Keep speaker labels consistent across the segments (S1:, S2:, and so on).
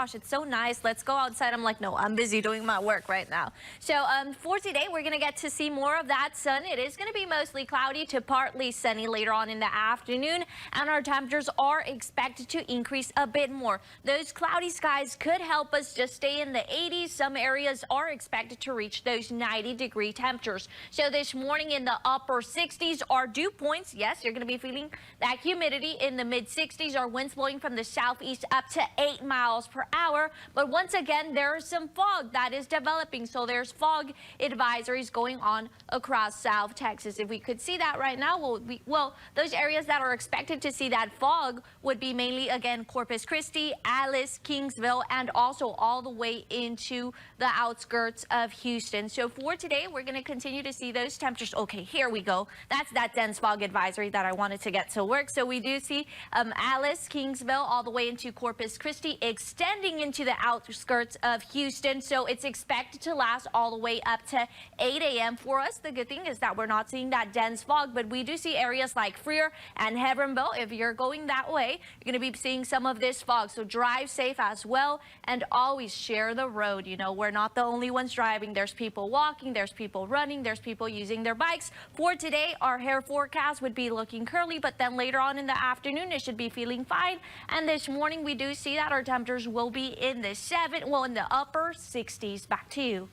S1: Gosh, it's so nice. Let's go outside. I'm like, no, I'm busy doing my work right now. So for today, we're going to get to see more of that sun. It is going to be mostly cloudy to partly sunny later on in the afternoon, and our temperatures are expected to increase a bit more. Those cloudy skies could help us just stay in the 80s. Some areas are expected to reach those 90-degree temperatures. So this morning in the upper 60s are dew points. Yes, you're going to be feeling that humidity in the mid-60s. Our winds blowing from the southeast up to 8 miles per hour. But once again, there's some fog that is developing. So there's fog advisories going on across South Texas. If we could see that right now, well, those areas that are expected to see that fog would be mainly, again, Corpus Christi, Alice, Kingsville, and also all the way into the outskirts of Houston. So for today, we're going to continue to see those temperatures. Okay, here we go. That's that dense fog advisory that I wanted to get to work. So we do see Alice, Kingsville, all the way into Corpus Christi, extending into the outskirts of Houston. So it's expected to last all the way up to 8 a.m. for us. The good thing is that we're not seeing that dense fog, but we do see areas like Freer and Heronville. If you're going that way, you're going to be seeing some of this fog. So drive safe as well, and always share the road. You know, we're not the only ones driving. There's people walking, there's people running, there's people using their bikes. For today, our hair forecast would be looking curly, but then later on in the afternoon, it should be feeling fine. And this morning, we do see that our temperatures will be in the in the upper 60s. Back to you.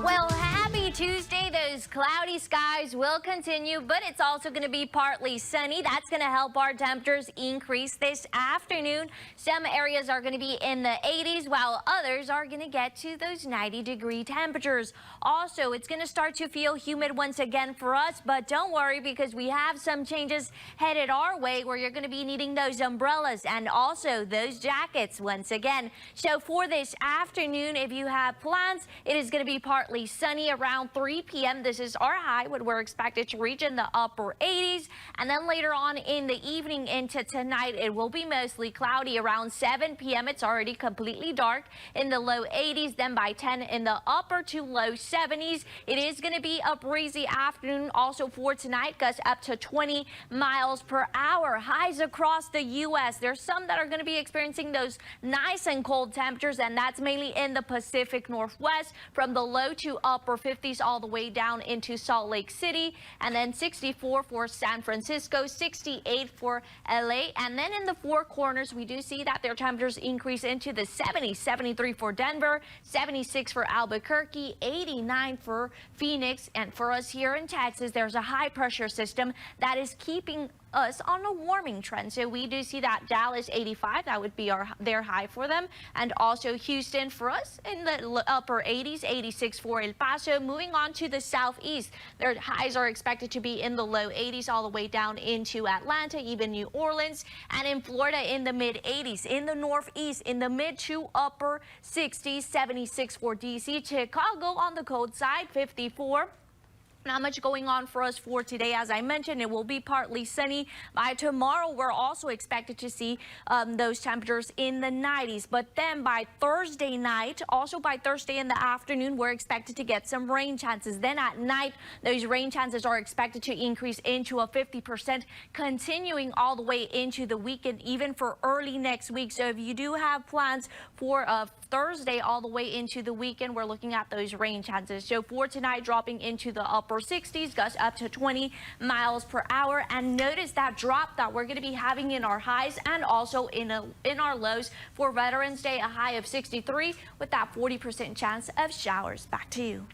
S1: Well, happy Tuesday. Those cloudy skies will continue, but it's also going to be partly sunny. That's going to help our temperatures increase this afternoon. Some areas are going to be in the 80s, while others are going to get to those 90-degree temperatures. Also, it's going to start to feel humid once again for us, but don't worry, because we have some changes headed our way where you're going to be needing those umbrellas and also those jackets once again. So for this afternoon, if you have plans, it is going to be partly sunny around 3 p.m. This is our high, what we're expected to reach in the upper 80s. And then later on in the evening into tonight, it will be mostly cloudy around 7 p.m. It's already completely dark in the low 80s. Then by 10 in the upper to low 70s. It is going to be a breezy afternoon also for tonight. Gusts up to 20 miles per hour. Highs across the U.S. There's some that are going to be experiencing those nice and cold temperatures, and that's mainly in the Pacific Northwest from the low to upper 50s all the way down into Salt Lake City, and then 64 for San Francisco, 68 for LA. And then in the Four Corners, we do see that their temperatures increase into the 70s, 73 for Denver, 76 for Albuquerque, 89 for Phoenix. And for us here in Texas, there's a high pressure system that is keeping us on a warming trend. So we do see that Dallas 85, that would be their high for them, and also Houston for us in the upper 80s, 86 for El Paso. Moving on to the southeast, their highs are expected to be in the low 80s all the way down into Atlanta, even New Orleans, and in Florida in the mid 80s. In the northeast, in the mid to upper 60s, 76 for DC. Chicago on the cold side, 54. Not much going on for us for today. As I mentioned, it will be partly sunny. By tomorrow, we're also expected to see those temperatures in the 90s. But then by Thursday night, also by Thursday in the afternoon, we're expected to get some rain chances. Then at night, those rain chances are expected to increase into a 50%, continuing all the way into the weekend, even for early next week. So if you do have plans for Thursday all the way into the weekend, we're looking at those rain chances. So for tonight, dropping into the upper 60s, gusts up to 20 miles per hour. And notice that drop that we're going to be having in our highs and also in our lows. For Veterans Day, a high of 63 with that 40% chance of showers. Back to you.